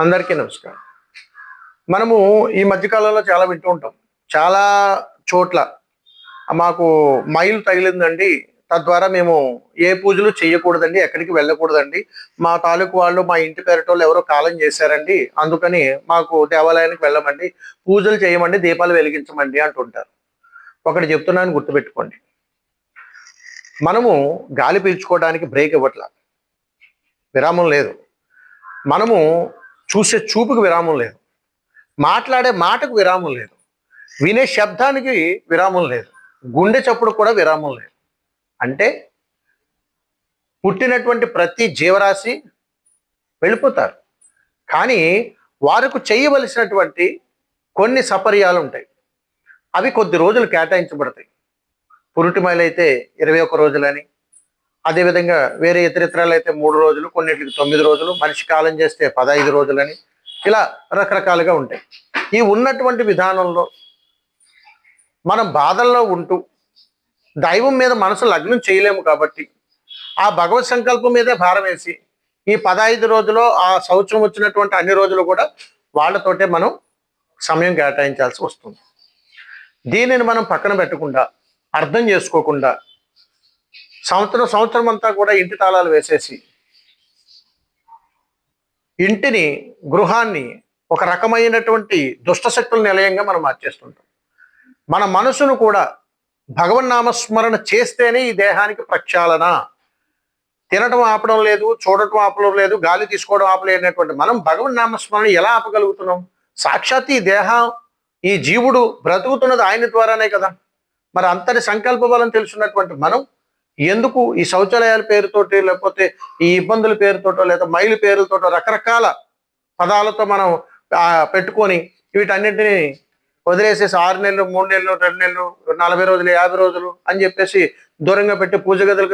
అందరికీ నమస్కారం. మనము ఈ మధ్య కాలంలో చాలా వింటూ ఉంటాం. చాలా చోట్ల మాకు మైలు తగిలిందండి. తద్వారా మేము ఏ పూజలు చేయకూడదండి, ఎక్కడికి వెళ్ళకూడదండి. మా తాలూకు వాళ్ళు, మా ఇంటి పేరటోళ్ళు ఎవరో కాలం చేశారండి. అందుకని మాకు దేవాలయానికి వెళ్ళమండి, పూజలు చేయమండి, దీపాలు వెలిగించమండి అంటుంటారు. ఒకటి చెప్తున్నాను గుర్తుపెట్టుకోండి. మనము గాలి పీల్చుకోవడానికి బ్రేక్ ఇవ్వట్ల. విరామం లేదు. మనము చూసే చూపుకి విరామం లేదు. మాట్లాడే మాటకు విరామం లేదు. వినే శబ్దానికి విరామం లేదు. గుండె చప్పుడుకు కూడా విరామం లేదు. అంటే పుట్టినటువంటి ప్రతి జీవరాశి వెళ్ళిపోతారు. కానీ వారికి చేయవలసినటువంటి కొన్ని సపర్యాలు ఉంటాయి. అవి కొద్ది రోజులు కేటాయించబడతాయి. పురుటిమైలైతే 21 రోజులని, అదేవిధంగా వేరే ఇతరితరాలైతే 3 రోజులు, కొన్నిటికి 9 రోజులు, మనిషి కాలం చేస్తే 15 రోజులని, ఇలా రకరకాలుగా ఉంటాయి. ఈ ఉన్నటువంటి విధానంలో మనం బాధల్లో ఉంటూ దైవం మీద మనసు లగ్నం చేయలేము కాబట్టి ఆ భగవత్ సంకల్పం మీదే భారం వేసి ఈ 15 రోజులు ఆ సంవత్సరం వచ్చినటువంటి అన్ని రోజులు కూడా వాళ్ళతోటే మనం సమయం కేటాయించాల్సి వస్తుంది. దీనిని మనం పక్కన పెట్టకుండా, అర్థం చేసుకోకుండా సంవత్సరం అంతా కూడా ఇంటి తాళాలు వేసేసి ఇంటిని, గృహాన్ని ఒక రకమైనటువంటి దుష్టశక్తుల నిలయంగా మనం మార్చేస్తుంటాం. మన మనసును కూడా భగవన్నామస్మరణ చేస్తేనే ఈ దేహానికి ప్రక్షాళన. తినటం ఆపడం లేదు, చూడటం ఆపడం లేదు, గాలి తీసుకోవడం ఆపలేనటువంటి మనం భగవన్నామస్మరణ ఎలా ఆపగలుగుతున్నాం? సాక్షాత్ ఈ దేహం, ఈ జీవుడు బ్రతుకుతున్నది ఆయన ద్వారానే కదా. మరి అంతటి సంకల్ప బలం తెలుసున్నటువంటి మనం ఎందుకు ఈ శౌచాలయాల పేరుతోటి, లేకపోతే ఈ ఇబ్బందుల పేరుతోటో, లేదా మైలు పేరుతోటో రకరకాల పదాలతో మనం పెట్టుకొని వీటన్నింటినీ వదిలేసేసి 6 నెలలు, 3 నెలలు, 2 నెలలు, 40 రోజులు, 50 రోజులు అని చెప్పేసి దూరంగా పెట్టి పూజ గదులకు